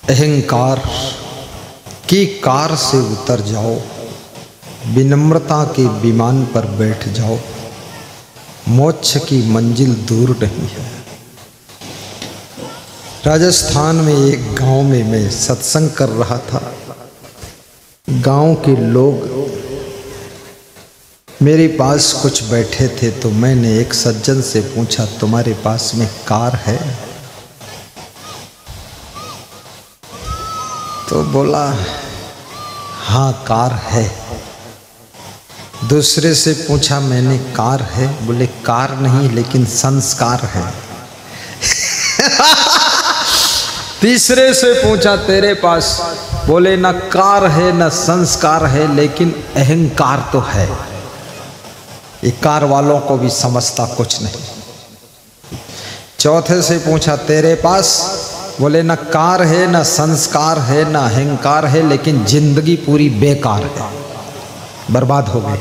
अहंकार की कार से उतर जाओ, विनम्रता के विमान पर बैठ जाओ, मोक्ष की मंजिल दूर नहीं है। राजस्थान में एक गांव में मैं सत्संग कर रहा था। गांव के लोग मेरे पास कुछ बैठे थे, तो मैंने एक सज्जन से पूछा, तुम्हारे पास में कार है? तो बोला हाँ कार है। दूसरे से पूछा मैंने, कार है? बोले कार नहीं लेकिन संस्कार है। तीसरे से पूछा तेरे पास? बोले ना कार है ना संस्कार है लेकिन अहंकार तो है। ये कार वालों को भी समझता कुछ नहीं। चौथे से पूछा तेरे पास? बोले ना कार है ना संस्कार है ना अहंकार है लेकिन जिंदगी पूरी बेकार है, बर्बाद हो गई।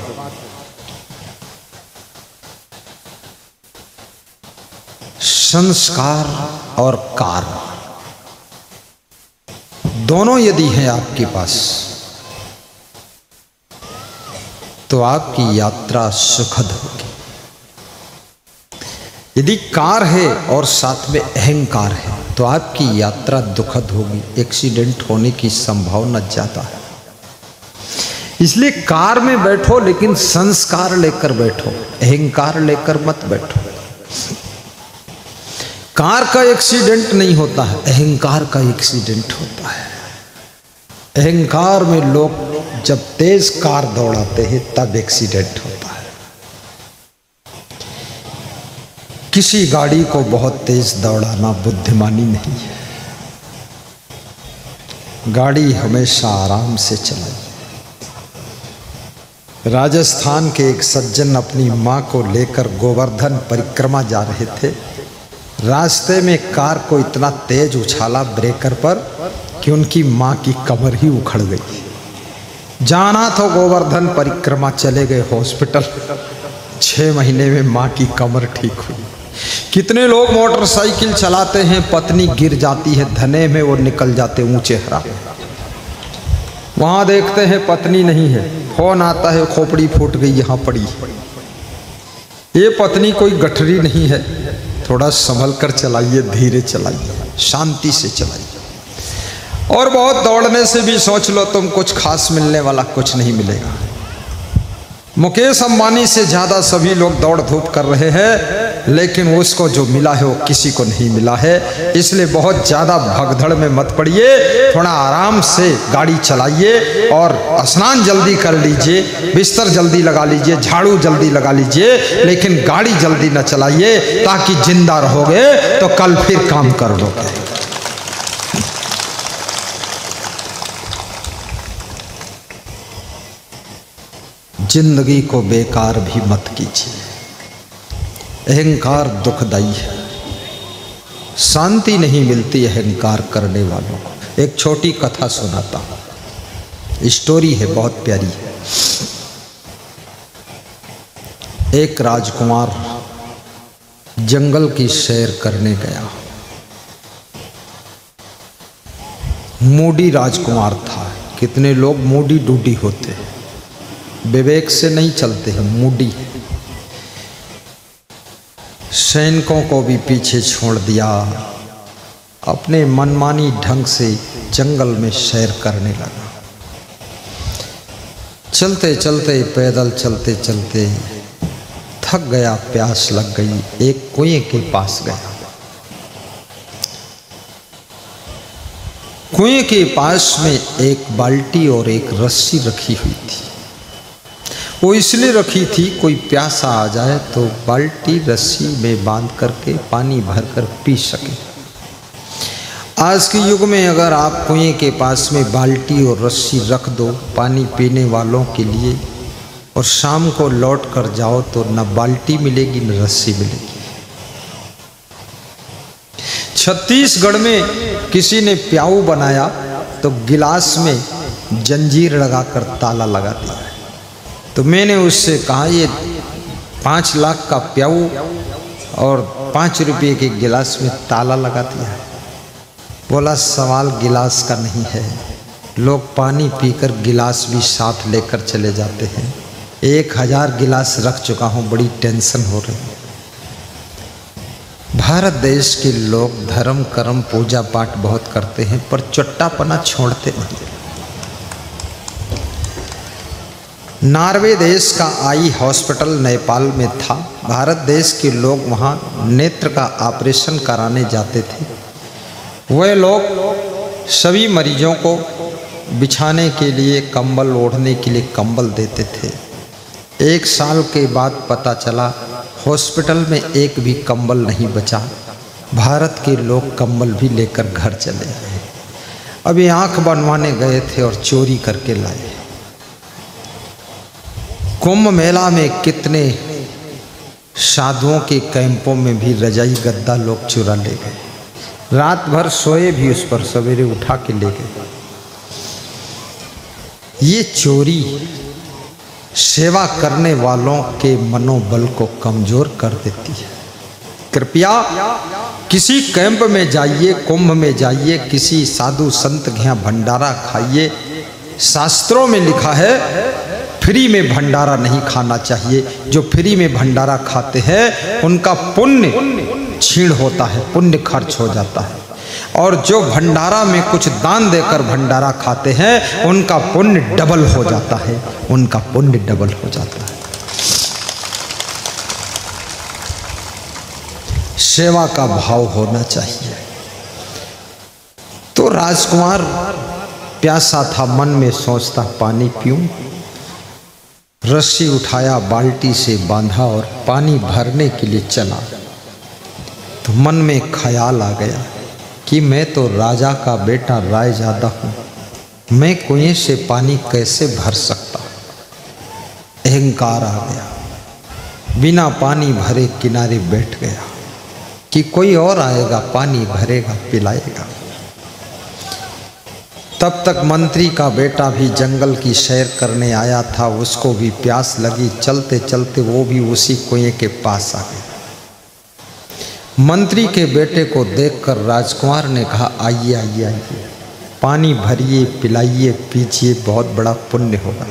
संस्कार और कार दोनों यदि हैं आपके पास तो आपकी यात्रा सुखद होगी। यदि कार है और साथ में अहंकार है तो आपकी यात्रा दुखद होगी, एक्सीडेंट होने की संभावना ज्यादा है। इसलिए कार में बैठो लेकिन संस्कार लेकर बैठो, अहंकार लेकर मत बैठो। कार का एक्सीडेंट नहीं होता है, अहंकार का एक्सीडेंट होता है। अहंकार में लोग जब तेज कार दौड़ाते हैं तब एक्सीडेंट होता है। किसी गाड़ी को बहुत तेज दौड़ाना बुद्धिमानी नहीं है। गाड़ी हमेशा आराम से चलाए। राजस्थान के एक सज्जन अपनी मां को लेकर गोवर्धन परिक्रमा जा रहे थे। रास्ते में कार को इतना तेज उछाला ब्रेकर पर कि उनकी मां की कमर ही उखड़ गई। जाना तो गोवर्धन परिक्रमा, चले गए हॉस्पिटल। 6 महीने में मां की कमर ठीक हुई। कितने लोग मोटरसाइकिल चलाते हैं, पत्नी गिर जाती है, धने में वो निकल जाते ऊंचे हरा, वहां देखते हैं पत्नी नहीं है, फोन आता है खोपड़ी फूट गई यहां पड़ी। ये पत्नी कोई गठरी नहीं है। थोड़ा संभल कर चलाइए, धीरे चलाइए, शांति से चलाइए। और बहुत दौड़ने से भी सोच लो तुम कुछ खास मिलने वाला कुछ नहीं मिलेगा। मुकेश अंबानी से ज़्यादा सभी लोग दौड़ धूप कर रहे हैं लेकिन उसको जो मिला है वो किसी को नहीं मिला है। इसलिए बहुत ज़्यादा भगदड़ में मत पड़िए, थोड़ा आराम से गाड़ी चलाइए और स्नान जल्दी कर लीजिए, बिस्तर जल्दी लगा लीजिए, झाड़ू जल्दी लगा लीजिए, लेकिन गाड़ी जल्दी न चलाइए ताकि जिंदा रहोगे तो कल फिर काम कर लोगे। जिंदगी को बेकार भी मत कीजिए। अहंकार दुखदाई है, शांति नहीं मिलती अहंकार करने वालों को। एक छोटी कथा सुनाता हूं, स्टोरी है, बहुत प्यारी है। एक राजकुमार जंगल की सैर करने गया। मूडी राजकुमार था। कितने लोग मूडी डूडी होते हैं, विवेक से नहीं चलते हैं, मूडी। सैनिकों को भी पीछे छोड़ दिया, अपने मनमानी ढंग से जंगल में सैर करने लगा। चलते चलते, पैदल चलते चलते थक गया, प्यास लग गई, एक कुएं के पास गया। कुएं के पास में एक बाल्टी और एक रस्सी रखी हुई थी। वो इसलिए रखी थी कोई प्यासा आ जाए तो बाल्टी रस्सी में बांध करके पानी भरकर पी सके। आज के युग में अगर आप कुएं के पास में बाल्टी और रस्सी रख दो पानी पीने वालों के लिए और शाम को लौट कर जाओ तो न बाल्टी मिलेगी न रस्सी मिलेगी। छत्तीसगढ़ में किसी ने प्याऊ बनाया तो गिलास में जंजीर लगाकर ताला लगा दिया। तो मैंने उससे कहा ये 5 लाख का प्याऊ और 5 रुपये के गिलास में ताला लगा दिया है। बोला सवाल गिलास का नहीं है, लोग पानी पीकर गिलास भी साथ लेकर चले जाते हैं। 1000 गिलास रख चुका हूँ, बड़ी टेंशन हो रही है। भारत देश के लोग धर्म कर्म पूजा पाठ बहुत करते हैं पर चट्टापना छोड़ते नहीं। नॉर्वे देश का आई हॉस्पिटल नेपाल में था। भारत देश के लोग वहाँ नेत्र का ऑपरेशन कराने जाते थे। वह लोग सभी मरीजों को बिछाने के लिए कंबल, ओढ़ने के लिए कंबल देते थे। 1 साल के बाद पता चला हॉस्पिटल में एक भी कंबल नहीं बचा। भारत के लोग कंबल भी लेकर घर चले आए। अभी आंख बनवाने गए थे और चोरी करके लाए। कुंभ मेला में कितने साधुओं के कैंपों में भी रजाई गद्दा लोग चुरा ले गए। रात भर सोए भी उस पर, सवेरे उठा के ले गए। ये चोरी सेवा करने वालों के मनोबल को कमजोर कर देती है। कृपया किसी कैंप में जाइए, कुंभ में जाइए, किसी साधु संत के यहाँ भंडारा खाइए। शास्त्रों में लिखा है फ्री में भंडारा नहीं खाना चाहिए। जो फ्री में भंडारा खाते हैं उनका पुण्य क्षीण होता है, पुण्य खर्च हो जाता है। और जो भंडारा में कुछ दान देकर भंडारा खाते हैं उनका पुण्य डबल हो जाता है, उनका पुण्य डबल हो जाता है। सेवा का भाव होना चाहिए। तो राजकुमार प्यासा था, मन में सोचता पानी पीऊं। रस्सी उठाया, बाल्टी से बांधा और पानी भरने के लिए चला। तो मन में ख्याल आ गया कि मैं तो राजा का बेटा रायजादा हूँ, मैं कुएं से पानी कैसे भर सकता। अहंकार आ गया, बिना पानी भरे किनारे बैठ गया कि कोई और आएगा, पानी भरेगा, पिलाएगा। तब तक मंत्री का बेटा भी जंगल की सैर करने आया था, उसको भी प्यास लगी। चलते चलते वो भी उसी कुएं के पास आ गया। मंत्री के बेटे को देखकर राजकुमार ने कहा आइए आइए आइए, पानी भरिए, पिलाइए, पीजिए, बहुत बड़ा पुण्य होगा।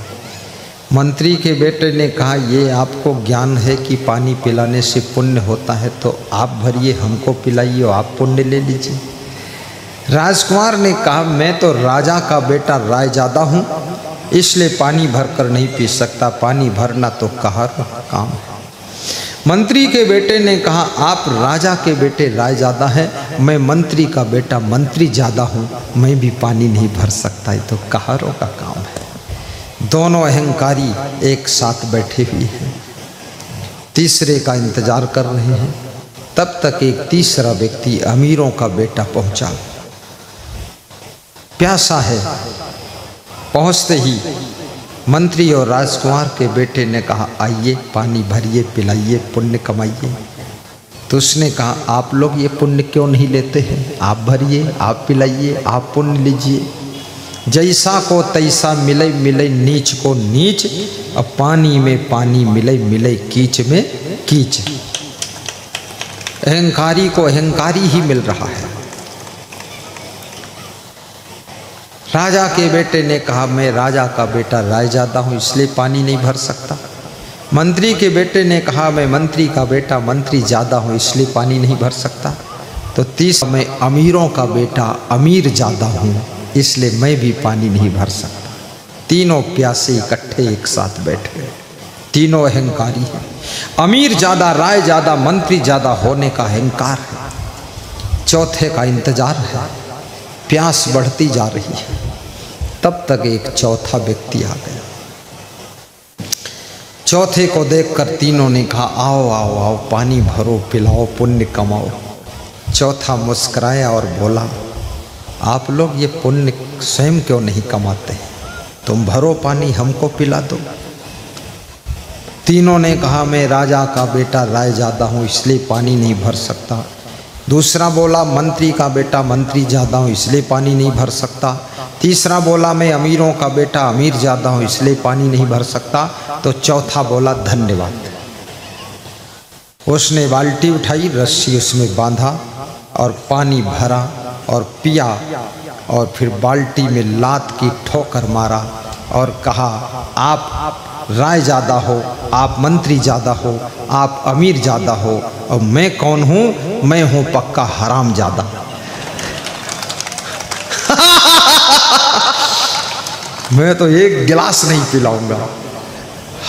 मंत्री के बेटे ने कहा ये आपको ज्ञान है कि पानी पिलाने से पुण्य होता है, तो आप भरिए, हमको पिलाइए और आप पुण्य ले लीजिए। राजकुमार ने कहा मैं तो राजा का बेटा रायजादा हूँ, इसलिए पानी भरकर नहीं पी सकता, पानी भरना तो कहर काम है। मंत्री के बेटे ने कहा आप राजा के बेटे रायजादा हैं, मैं मंत्री का बेटा मंत्री ज़्यादा हूँ, मैं भी पानी नहीं भर सकता, ये तो कहरों का काम है। दोनों अहंकारी एक साथ बैठे हुए हैं, तीसरे का इंतजार कर रहे हैं। तब तक एक तीसरा व्यक्ति अमीरों का बेटा पहुंचा। प्यासा है। पहुंचते ही मंत्री और राजकुमार के बेटे ने कहा आइए, पानी भरिए, पिलाइए, पुण्य कमाइए। तो उसने कहा आप लोग ये पुण्य क्यों नहीं लेते हैं, आप भरिए, आप पिलाइए, आप पुण्य लीजिए। जैसा को तैसा मिले मिले, नीच को नीच, अब पानी में पानी मिले मिले, कीच में कीच। अहंकारी को अहंकारी ही मिल रहा है। राजा के बेटे ने कहा मैं राजा का बेटा रायजादा हूँ, इसलिए पानी नहीं भर सकता। मंत्री के बेटे ने कहा मैं मंत्री का बेटा मंत्री ज़्यादा हूँ, इसलिए पानी नहीं भर सकता। तो तीसरा मैं अमीरों का बेटा अमीर ज़्यादा हूँ, इसलिए मैं भी पानी नहीं भर सकता। तीनों प्यासे इकट्ठे एक साथ बैठ गए। तीनों अहंकारी हैं। अमीर ज़्यादा, राय ज़्यादा, मंत्री ज़्यादा होने का अहंकार है। चौथे का इंतजार है। प्यास बढ़ती जा रही है। तब तक एक चौथा व्यक्ति आ गया। चौथे को देखकर तीनों ने कहा आओ आओ आओ, पानी भरो, पिलाओ, पुण्य कमाओ। चौथा मुस्कुराया और बोला आप लोग ये पुण्य स्वयं क्यों नहीं कमाते, तुम भरो पानी, हमको पिला दो। तीनों ने कहा मैं राजा का बेटा रायजादा हूँ, इसलिए पानी नहीं भर सकता। दूसरा बोला मंत्री का बेटा मंत्री ज़्यादा हूँ, इसलिए पानी नहीं भर सकता। तीसरा बोला मैं अमीरों का बेटा अमीर ज़्यादा हूँ, इसलिए पानी नहीं भर सकता। तो चौथा बोला धन्यवाद। उसने बाल्टी उठाई, रस्सी उसमें बांधा और पानी भरा और पिया और फिर बाल्टी में लात की ठोकर मारा और कहा आप राय ज़्यादा हो, आप मंत्री ज़्यादा हो, आप अमीर ज़्यादा हो, और मैं कौन हूँ? मैं हूँ पक्का हराम ज़्यादा। मैं तो एक गिलास नहीं पिलाऊंगा,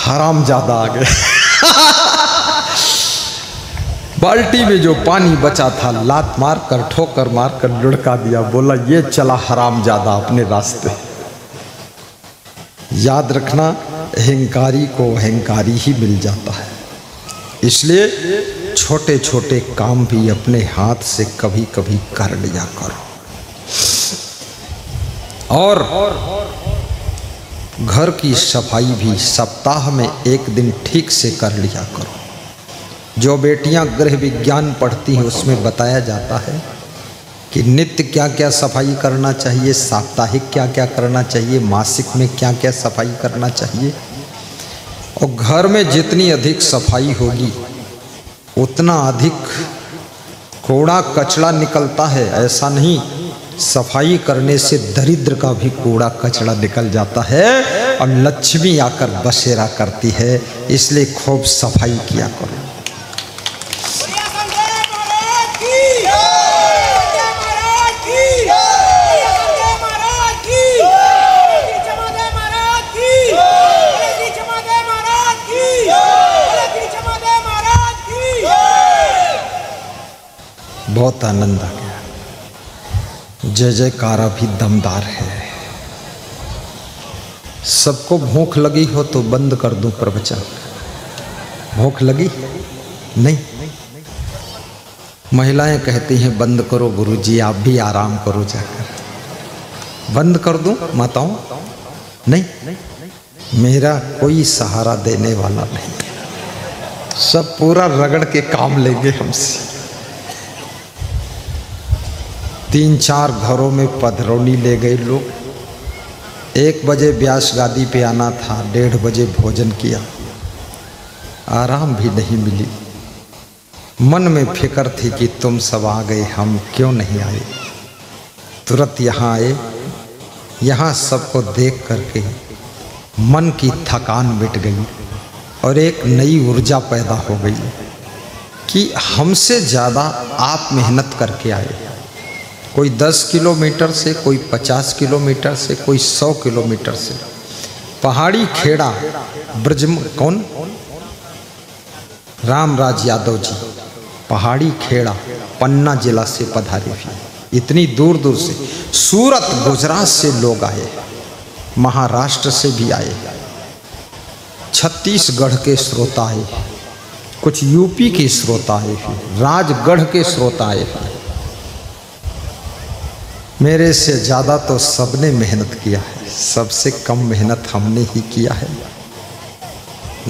हराम ज़्यादा आ गए। बाल्टी में जो पानी बचा था लात मार कर ठोकर मार कर लुढ़का दिया, बोला ये चला हराम ज़्यादा अपने रास्ते। याद रखना, अहंकारी को अहंकारी ही मिल जाता है। इसलिए छोटे छोटे काम भी अपने हाथ से कभी कभी कर लिया करो। और घर की सफाई भी सप्ताह में एक दिन ठीक से कर लिया करो। जो बेटियां गृह विज्ञान पढ़ती हैं उसमें बताया जाता है कि नित्य क्या क्या सफाई करना चाहिए, साप्ताहिक क्या क्या करना चाहिए, मासिक में क्या क्या सफाई करना चाहिए। और घर में जितनी अधिक सफाई होगी उतना अधिक कूड़ा कचरा निकलता है। ऐसा नहीं, सफाई करने से दरिद्र का भी कूड़ा कचरा निकल जाता है और लक्ष्मी आकर बसेरा करती है। इसलिए खूब सफाई किया करो। बहुत आनंद आ गया। जय जयकारा भी दमदार है। सबको भूख लगी हो तो बंद कर दूं प्रवचन। भूख लगी नहीं? महिलाएं कहती हैं बंद करो गुरुजी, आप भी आराम करो जाकर। बंद कर दूं माताओं? नहीं, मेरा कोई सहारा देने वाला नहीं। सब पूरा रगड़ के काम लेंगे हमसे। 3-4 घरों में पधरौनी ले गए लोग। 1 बजे व्यास गादी पे आना था, 1:30 बजे भोजन किया, आराम भी नहीं मिली। मन में फिक्र थी कि तुम सब आ गए, हम क्यों नहीं आए। तुरंत यहाँ आए। यहाँ सबको देख करके मन की थकान मिट गई और एक नई ऊर्जा पैदा हो गई कि हमसे ज़्यादा आप मेहनत करके आए। कोई 10 किलोमीटर से, कोई 50 किलोमीटर से, कोई 100 किलोमीटर से। पहाड़ी खेड़ा ब्रज कौन? रामराज यादव जी पहाड़ी खेड़ा पन्ना जिला से पधारे हुए। इतनी दूर दूर से, सूरत गुजरात से लोग आए, महाराष्ट्र से भी आए, छत्तीसगढ़ के श्रोता आए, कुछ यूपी के श्रोता आए, राजगढ़ के श्रोता आए। मेरे से ज़्यादा तो सबने मेहनत किया है, सबसे कम मेहनत हमने ही किया है।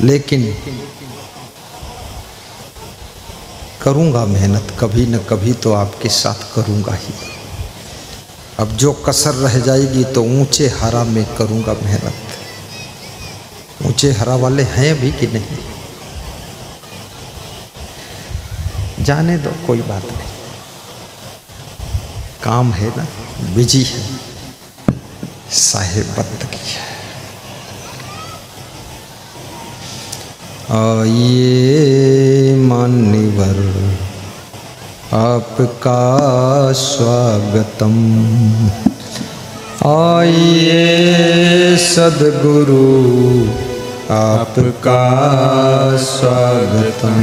लेकिन करूँगा मेहनत, कभी न कभी तो आपके साथ करूँगा ही। अब जो कसर रह जाएगी तो ऊंचे हरा में करूँगा मेहनत। ऊंचे हरा वाले हैं भी कि नहीं, जाने दो, कोई बात नहीं। काम है ना, बिजी है, साहेब बंद की है। आइए मान्यवर आपका स्वागतम, आइए सद्गुरु आपका स्वागतम।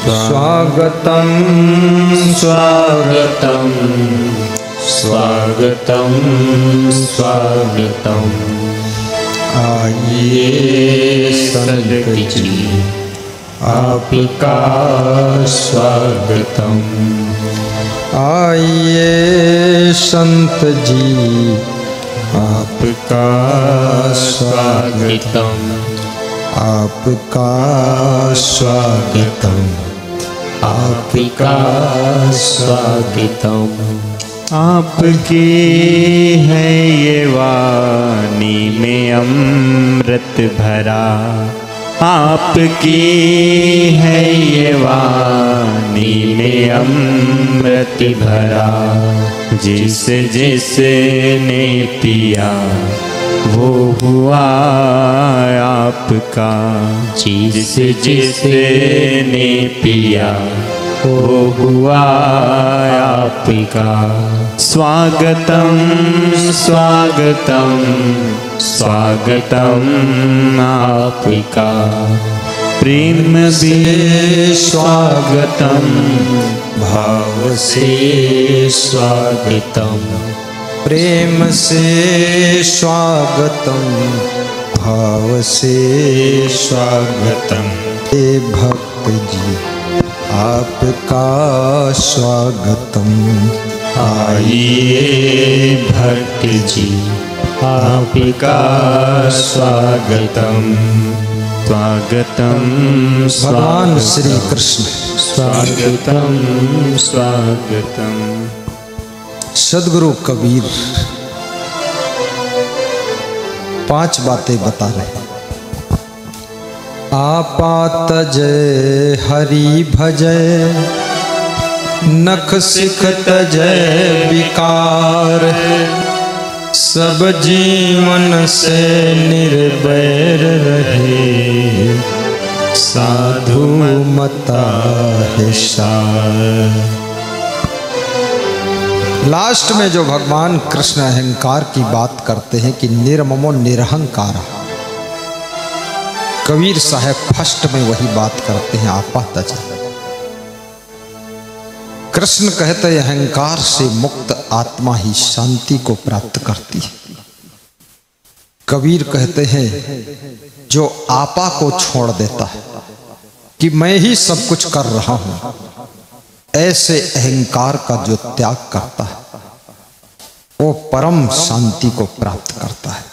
स्वागतम स्वागतम स्वागतम स्वागतम। आइए संत जी आपका स्वागतम, आइए संत जी आपका स्वागतम, आपका स्वागतम, आपका स्वागतम। आपकी है ये वाणी में अमृत भरा, आपकी है ये वाणी वाणी में अमृत भरा। जिस जिसने पिया वो हुआ आपका। जिस जिसने पिया वो हुआ आपका। स्वागतम स्वागतम स्वागतम आपका। प्रेम से स्वागतम भाव से स्वागतम। प्रेम से स्वागतम भाव से स्वागतम। हे भक्त जी आपका स्वागतम। आइए भक्त जी आपका स्वागतम। स्वागतम भगवान श्री कृष्ण स्वागतम स्वागतम। सदगुरु कबीर 5 बातें बता रहे। आपात जय हरि भजय। नख सिख तजय विकार। सब जीवन से निर्वैर रहे। साधु मता है सार। लास्ट में जो भगवान कृष्ण अहंकार की बात करते हैं कि निर्ममो निरहंकार। कबीर साहब फर्स्ट में वही बात करते हैं आपात जय। कृष्ण कहते हैं अहंकार से मुक्त आत्मा ही शांति को प्राप्त करती है। कबीर कहते हैं जो आपा को छोड़ देता है कि मैं ही सब कुछ कर रहा हूं, ऐसे अहंकार का जो त्याग करता है वो परम शांति को प्राप्त करता है।